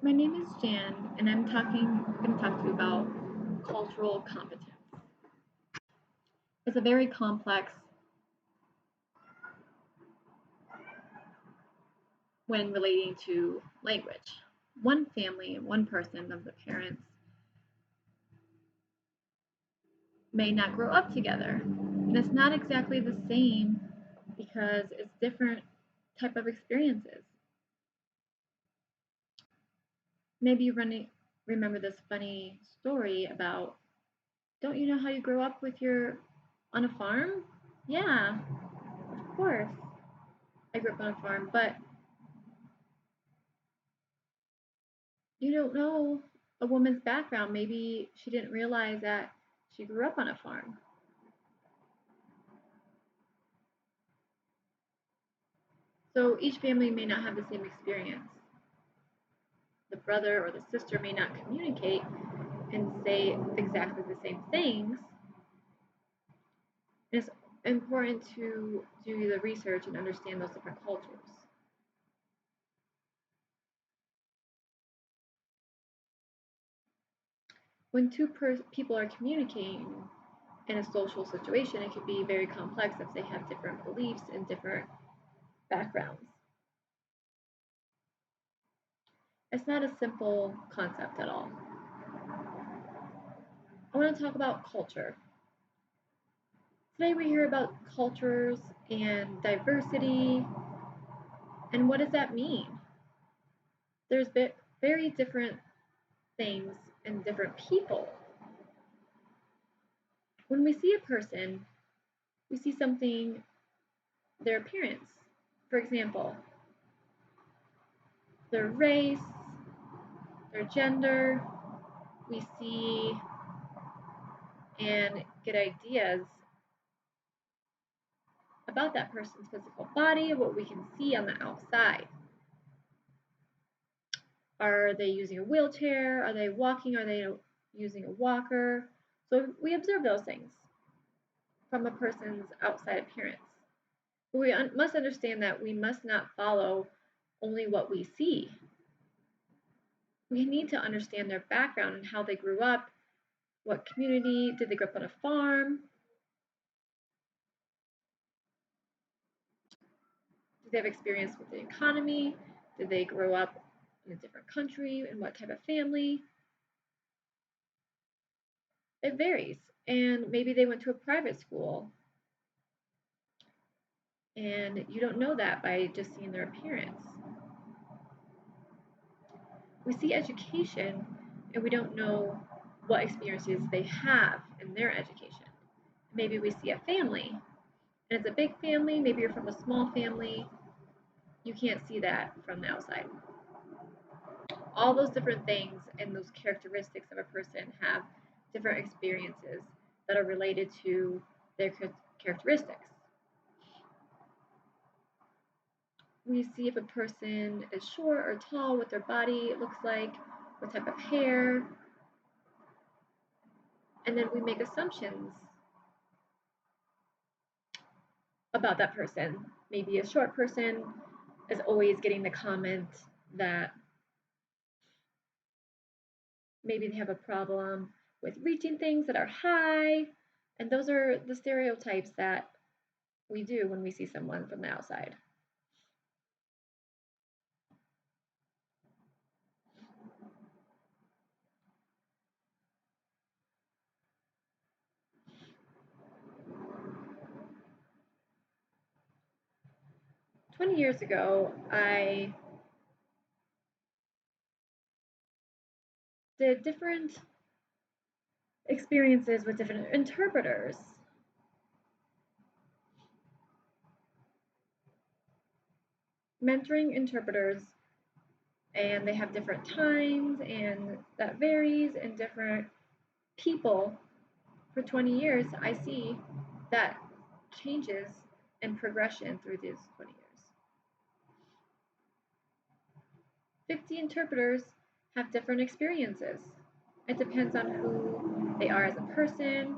My name is Jan, and going to talk to you about cultural competence. It's a very complex when relating to language. One family, one person of the parents may not grow up together, and it's not exactly the same because it's different type of experiences. Maybe you remember this funny story about, don't you know how you grow up with your on a farm? Yeah, of course. I grew up on a farm, but you don't know a woman's background. Maybe she didn't realize that she grew up on a farm. So each family may not have the same experience. The brother or the sister may not communicate and say exactly the same things. It's important to do the research and understand those different cultures. When people are communicating in a social situation, it can be very complex if they have different beliefs and different backgrounds. It's not a simple concept at all. I want to talk about culture. Today we hear about cultures and diversity, and what does that mean? There's very different things in different people. When we see a person, we see something, their appearance. For example, their race, their gender. We see and get ideas about that person's physical body, what we can see on the outside. Are they using a wheelchair? Are they walking? Are they using a walker? So we observe those things from a person's outside appearance. But we must understand that we must not follow only what we see. We need to understand their background and how they grew up, what community, did they grow up on a farm? Did they have experience with the economy? Did they grow up in a different country? And what type of family? It varies. And maybe they went to a private school. And you don't know that by just seeing their appearance. We see education and we don't know what experiences they have in their education. Maybe we see a family and it's a big family, maybe you're from a small family. You can't see that from the outside. All those different things and those characteristics of a person have different experiences that are related to their characteristics. We see if a person is short or tall, what their body looks like, what type of hair, and then we make assumptions about that person. Maybe a short person is always getting the comment that maybe they have a problem with reaching things that are high, and those are the stereotypes that we do when we see someone from the outside. 20 years ago, I did different experiences with different interpreters. Mentoring interpreters, and they have different times, and that varies, and different people. For 20 years, I see that changes and progression through these 20 years. 50 interpreters have different experiences. It depends on who they are as a person,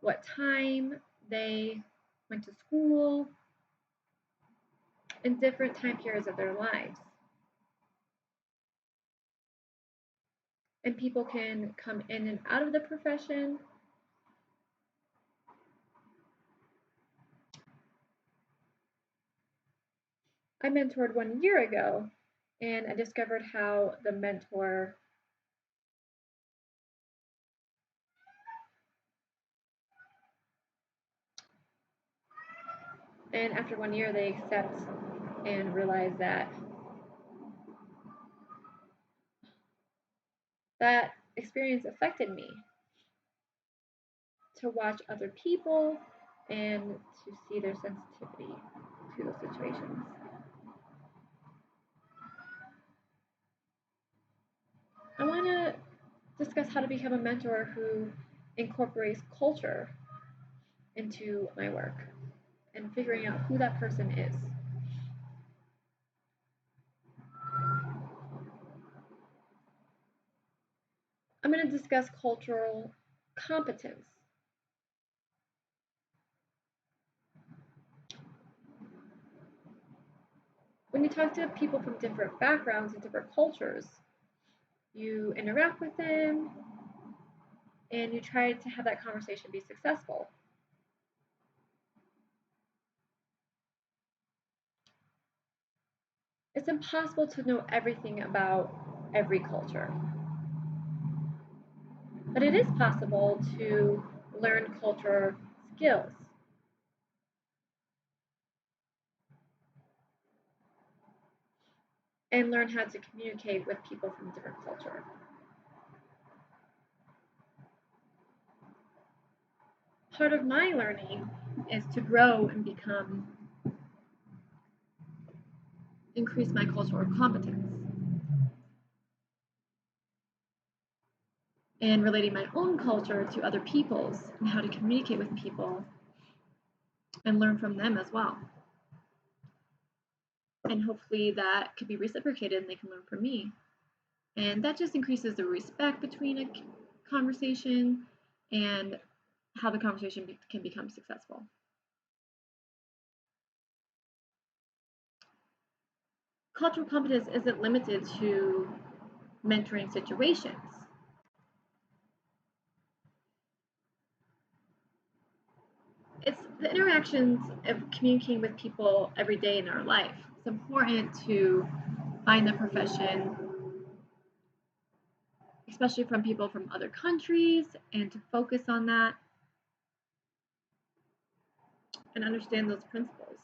what time they went to school, and different time periods of their lives. and people can come in and out of the profession. I mentored 1 year ago, and I discovered how the mentor and after 1 year they accept and realize that that experience affected me, to watch other people and to see their sensitivity to those situations. I want to discuss how to become a mentor who incorporates culture into my work and figuring out who that person is. I'm going to discuss cultural competence. When you talk to people from different backgrounds and different cultures, you interact with them and you try to have that conversation be successful. It's impossible to know everything about every culture, but it is possible to learn culture skills. And learn how to communicate with people from different culture. Part of my learning is to grow and increase my cultural competence. And relating my own culture to other people's and how to communicate with people and learn from them as well. And hopefully that could be reciprocated and they can learn from me. And that just increases the respect between a conversation and how the conversation can become successful. Cultural competence isn't limited to mentoring situations. It's the interactions of communicating with people every day in our life. It's important to find the profession, especially from people from other countries, and to focus on that and understand those principles.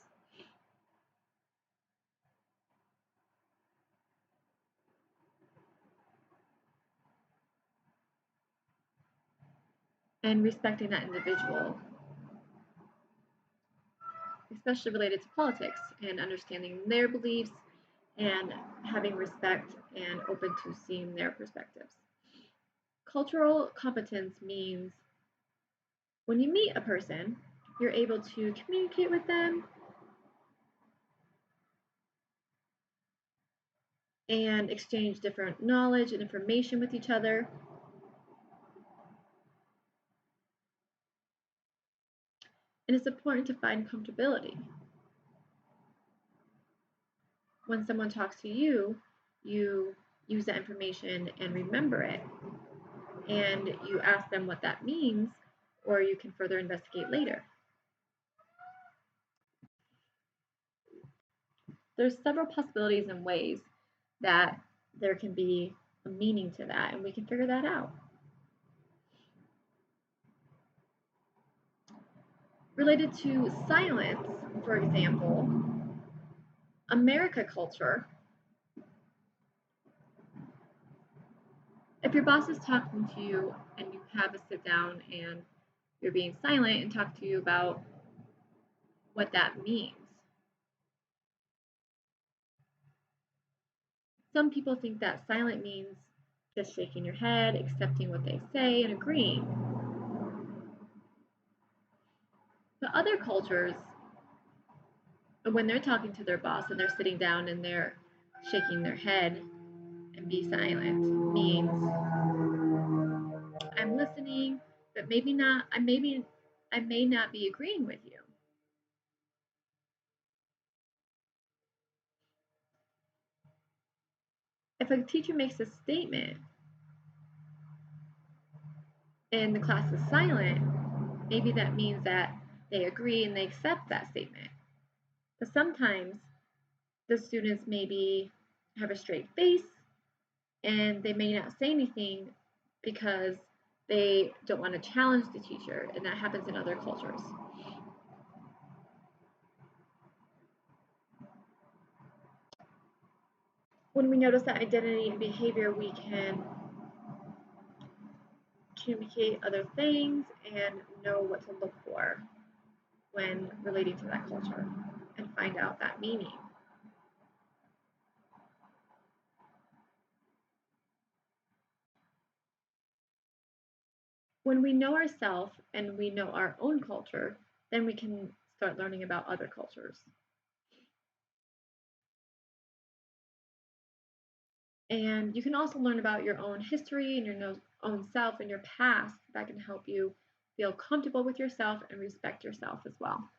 And respecting that individual, especially related to politics and understanding their beliefs and having respect and open to seeing their perspectives. Cultural competence means when you meet a person, you're able to communicate with them and exchange different knowledge and information with each other. And it's important to find comfortability. When someone talks to you, you use that information and remember it. And you ask them what that means, or you can further investigate later. There's several possibilities and ways that there can be a meaning to that, and we can figure that out. Related to silence, for example, America culture, if your boss is talking to you and you have a sit down and you're being silent and talk to you about what that means. Some people think that silent means just shaking your head, accepting what they say, and agreeing. But other cultures, when they're talking to their boss and they're sitting down and they're shaking their head and be silent means I'm listening, but maybe not. I may not be agreeing with you. If a teacher makes a statement and the class is silent, maybe that means that they agree and they accept that statement. But sometimes the students maybe have a straight face and they may not say anything because they don't want to challenge the teacher, and that happens in other cultures. When we notice that identity and behavior, we can communicate other things and know what to look for when relating to that culture and find out that meaning. When we know ourselves and we know our own culture, then we can start learning about other cultures. And you can also learn about your own history and your own self and your past that can help you feel comfortable with yourself and respect yourself as well.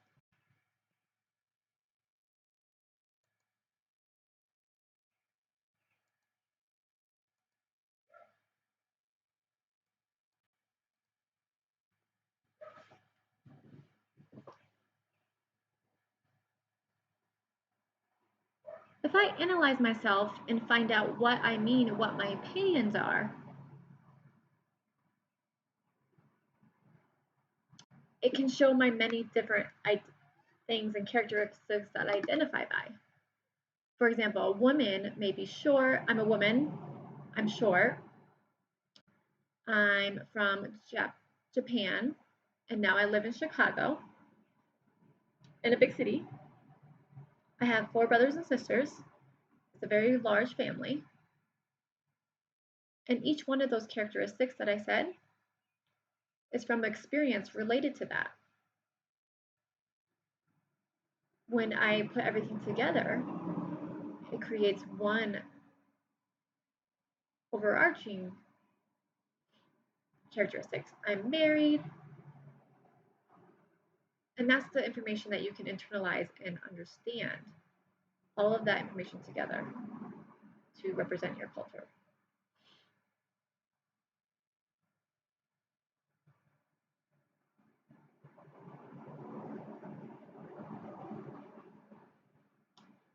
If I analyze myself and find out what I mean and what my opinions are, it can show my many different things and characteristics that I identify by. For example, a woman may be short. I'm a woman. I'm short. I'm from Japan, and now I live in Chicago, in a big city. I have 4 brothers and sisters. It's a very large family. And each one of those characteristics that I said is from experience related to that. When I put everything together, it creates one overarching characteristics. I'm married, and that's the information that you can internalize and understand. All of that information together to represent your culture.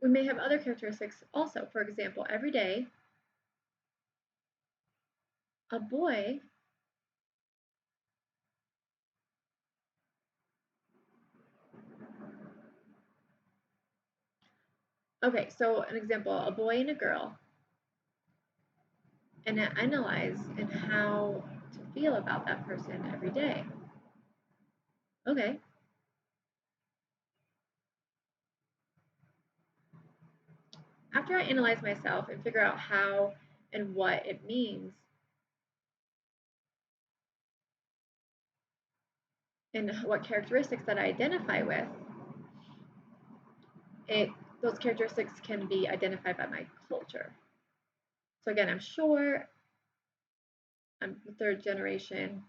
We may have other characteristics also. For example, every day, a boy okay, so an example, a boy and a girl, and analyze and how to feel about that person every day. Okay. After I analyze myself and figure out how and what it means, and what characteristics that I identify with, it those characteristics can be identified by my culture. So again, I'm short. I'm the third generation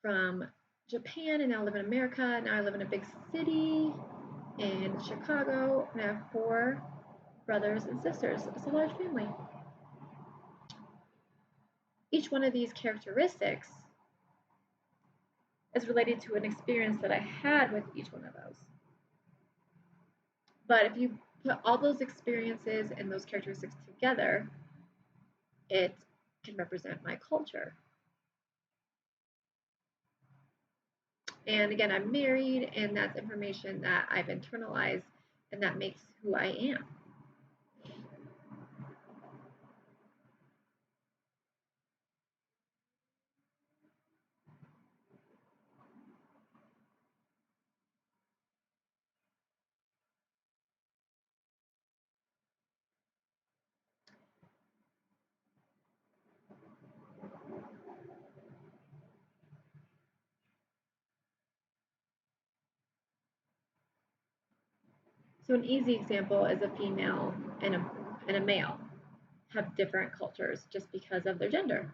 from Japan, and now I live in America. Now I live in a big city in Chicago, and I have 4 brothers and sisters. It's a large family. Each one of these characteristics is related to an experience that I had with each one of those. But if you put all those experiences and those characteristics together, it can represent my culture. And again, I'm married, and that's information that I've internalized, and that makes who I am. So an easy example is a female and a male have different cultures just because of their gender.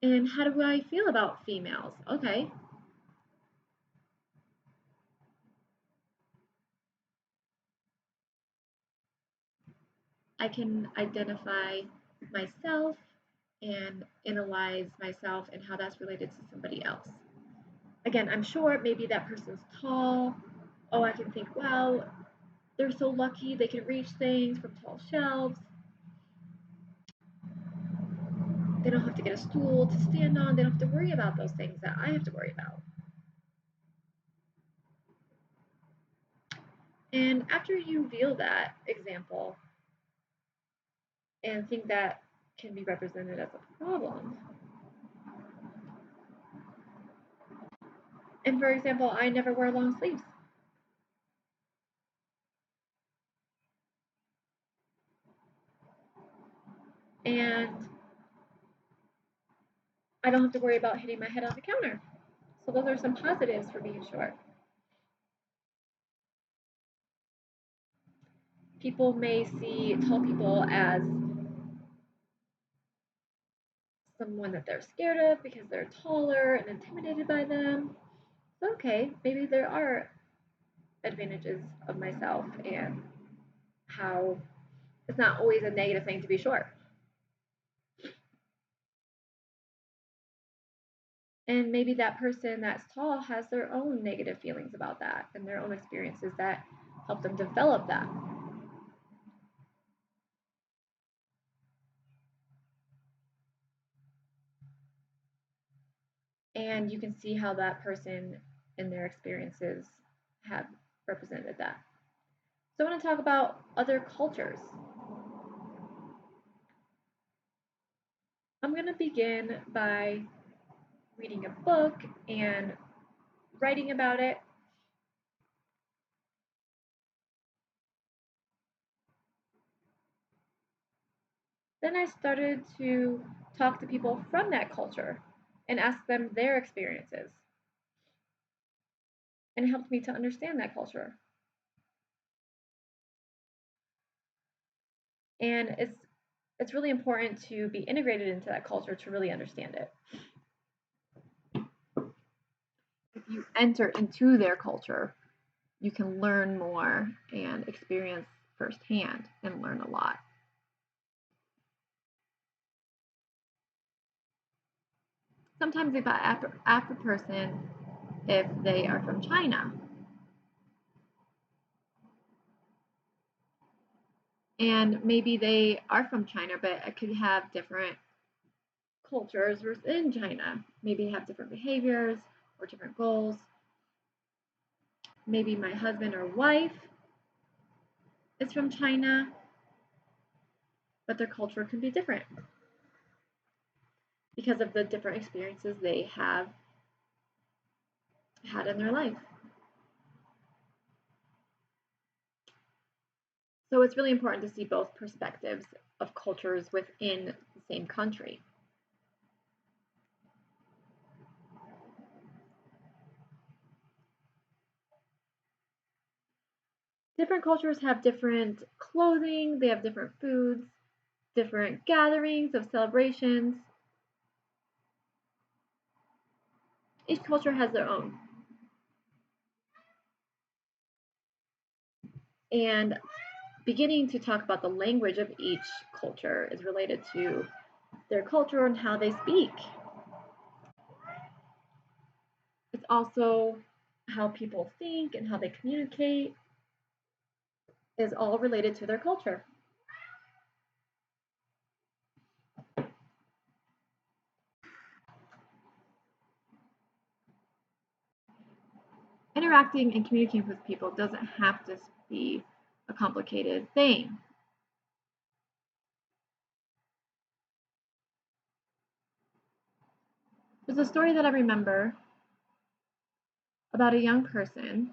And how do I feel about females? Okay, I can identify myself and analyze myself and how that's related to somebody else. Again, I'm short, maybe that person's tall. Oh, I can think, wow, they're so lucky they can reach things from tall shelves. They don't have to get a stool to stand on. They don't have to worry about those things that I have to worry about. And after you view that example and think that can be represented as a problem, and for example, I never wear long sleeves. And I don't have to worry about hitting my head on the counter. So those are some positives for being short. People may see tall people as someone that they're scared of because they're taller and intimidated by them. So, okay, maybe there are advantages of myself and how it's not always a negative thing to be short. And maybe that person that's tall has their own negative feelings about that and their own experiences that help them develop that. And you can see how that person and their experiences have represented that. So I want to talk about other cultures. I'm going to begin by reading a book and writing about it. Then I started to talk to people from that culture and ask them their experiences. And it helped me to understand that culture. And it's really important to be integrated into that culture to really understand it. If you enter into their culture, you can learn more and experience firsthand and learn a lot. Sometimes if I ask a person if they are from China, and maybe they are from China, but it could have different cultures within China. Maybe have different behaviors or different goals. Maybe my husband or wife is from China, but their culture can be different because of the different experiences they have had in their life. So it's really important to see both perspectives of cultures within the same country. Different cultures have different clothing, they have different foods, different gatherings of celebrations. Each culture has their own. And beginning to talk about the language of each culture is related to their culture and how they speak. It's also how people think and how they communicate is all related to their culture. Interacting and communicating with people doesn't have to be a complicated thing. There's a story that I remember about a young person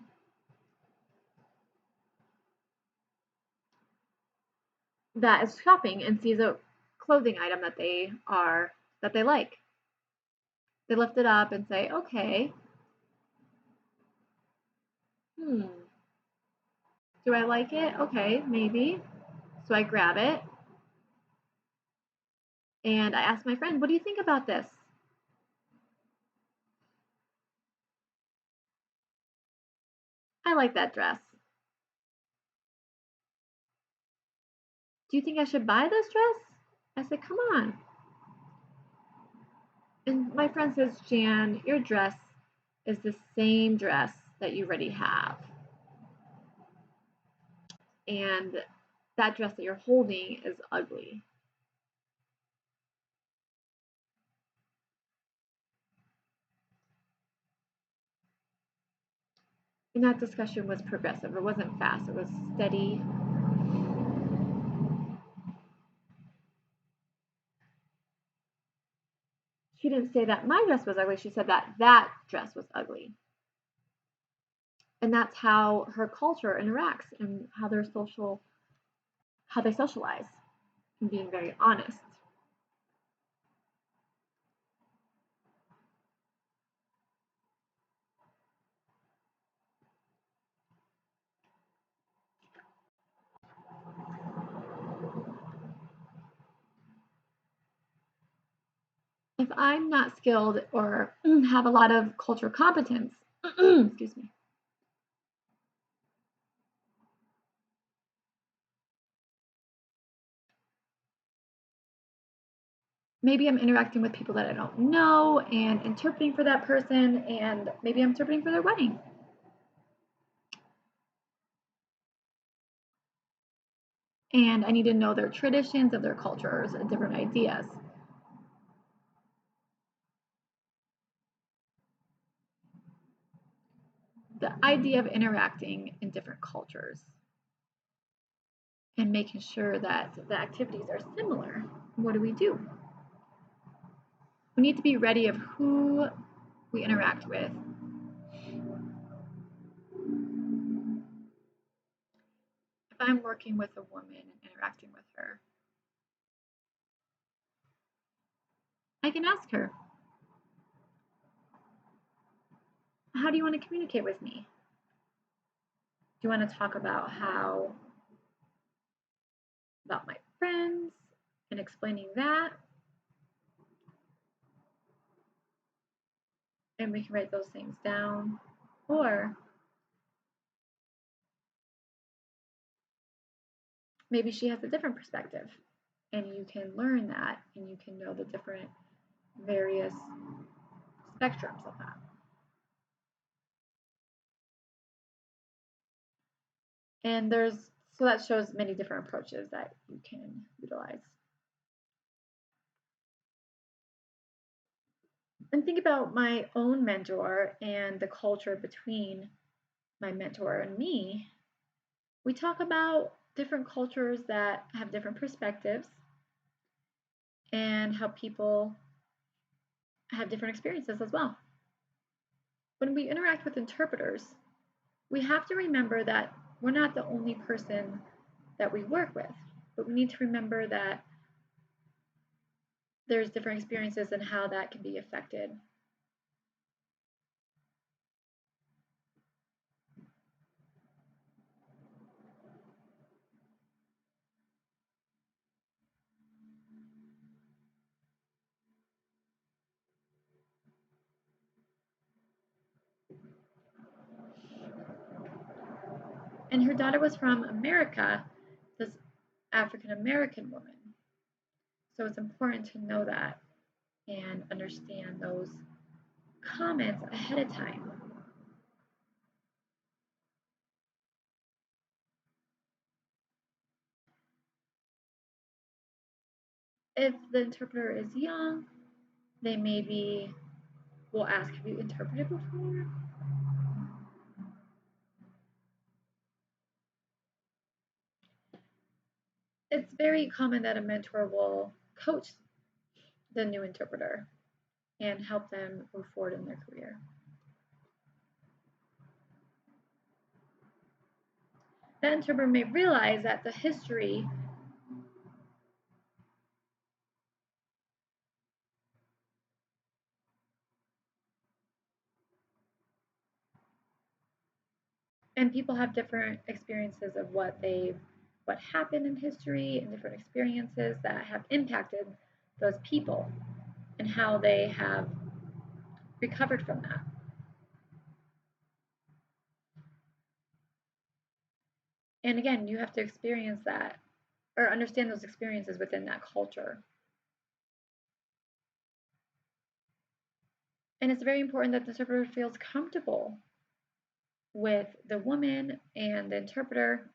that is shopping and sees a clothing item that they like. They lift it up and say, "Okay, hmm, do I like it? Okay, maybe." So I grab it and I ask my friend, "What do you think about this?" "I like that dress." "Do you think I should buy this dress?" I said, "Come on. And my friend says, Jan, your dress is the same dress that you already have. And that dress that you're holding is ugly. And that discussion was progressive. It wasn't fast, it was steady. She didn't say that my dress was ugly. She said that that dress was ugly. And that's how her culture interacts and how they socialize, and being very honest. If I'm not skilled or have a lot of cultural competence, excuse me, maybe I'm interacting with people that I don't know and interpreting for that person, and maybe I'm interpreting for their wedding. And I need to know their traditions of their cultures and different ideas. The idea of interacting in different cultures and making sure that the activities are similar. What do? We need to be ready of who we interact with. If I'm working with a woman and interacting with her, I can ask her, how do you want to communicate with me? Do you want to talk about about my friends and explaining that? And we can write those things down. Or maybe she has a different perspective, and you can learn that and you can know the different various spectrums of that. And so that shows many different approaches that you can utilize. And think about my own mentor and the culture between my mentor and me. We talk about different cultures that have different perspectives and how people have different experiences as well. When we interact with interpreters, we have to remember that we're not the only person that we work with, but we need to remember that there's different experiences and how that can be affected. And her daughter was from America, this African American woman. So it's important to know that and understand those comments ahead of time. If the interpreter is young, they maybe will ask, have you interpreted before? It's very common that a mentor will coach the new interpreter and help them move forward in their career. The interpreter may realize that the history and people have different experiences of what happened in history and different experiences that have impacted those people and how they have recovered from that. And again, you have to experience that or understand those experiences within that culture. And it's very important that the interpreter feels comfortable with the woman and the interpreter.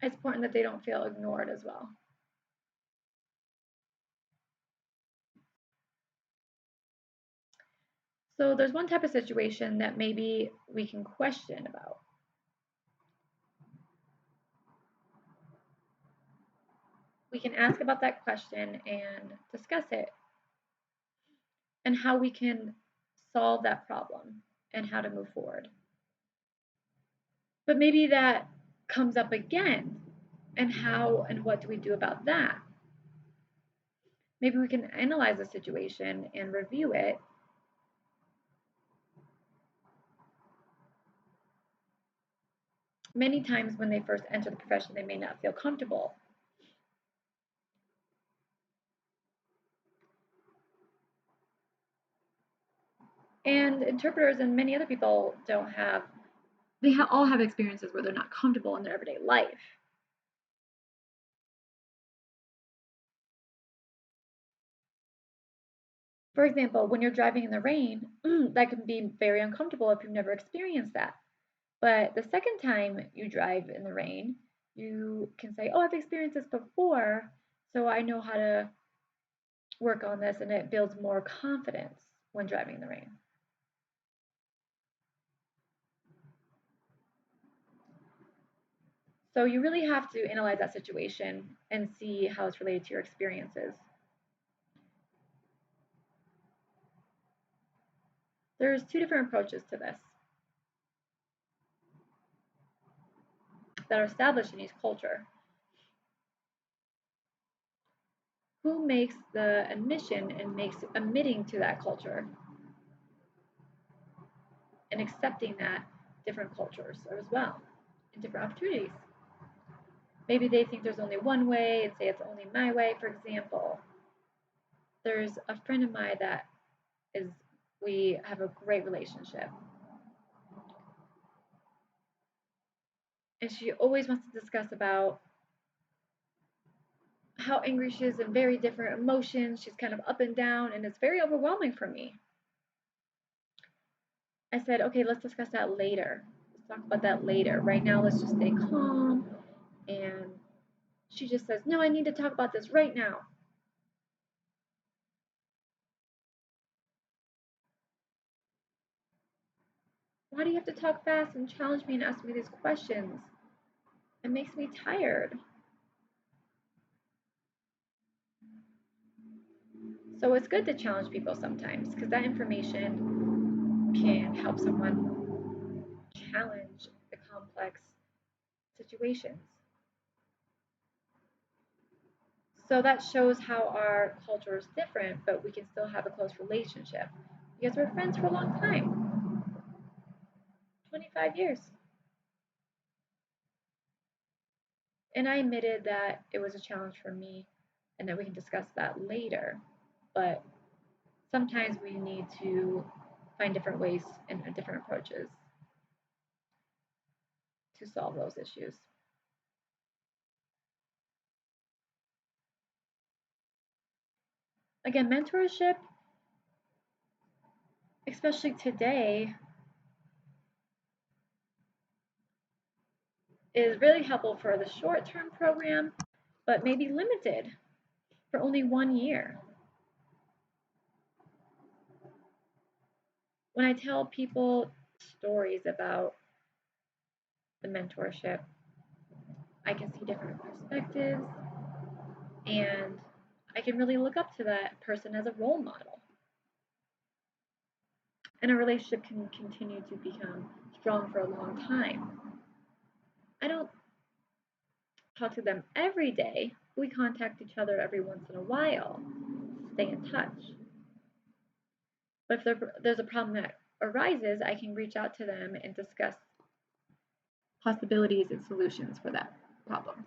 It's important that they don't feel ignored as well. So there's one type of situation that maybe we can question about. We can ask about that question and discuss it and how we can solve that problem and how to move forward. But maybe that comes up again, and how and what do we do about that? Maybe we can analyze the situation and review it. Many times when they first enter the profession, they may not feel comfortable. And interpreters and many other people don't have, all have experiences where they're not comfortable in their everyday life. For example, when you're driving in the rain, that can be very uncomfortable if you've never experienced that. But the second time you drive in the rain, you can say, "Oh, I've experienced this before, so I know how to work on this," and it builds more confidence when driving in the rain. So you really have to analyze that situation and see how it's related to your experiences. There's two different approaches to this that are established in each culture. Who makes the admission and makes admitting to that culture and accepting that different cultures as well and different opportunities? Maybe they think there's only one way and say it's only my way. For example, there's a friend of mine that is, we have a great relationship. And she always wants to discuss about how angry she is and very different emotions. She's kind of up and down, and it's very overwhelming for me. I said, okay, let's discuss that later. Let's talk about that later. Right now, let's just stay calm. And she just says, no, I need to talk about this right now. Why do you have to talk fast and challenge me and ask me these questions? It makes me tired. So it's good to challenge people sometimes because that information can help someone challenge the complex situations. So that shows how our culture is different, but we can still have a close relationship because we're friends for a long time, 25 years. And I admitted that it was a challenge for me and that we can discuss that later. But sometimes we need to find different ways and different approaches to solve those issues. Again, mentorship, especially today, is really helpful for the short term program, but maybe limited for only 1 year. When I tell people stories about the mentorship, I can see different perspectives and I can really look up to that person as a role model. And a relationship can continue to become strong for a long time. I don't talk to them every day. We contact each other every once in a while, stay in touch. But if there's a problem that arises, I can reach out to them and discuss possibilities and solutions for that problem.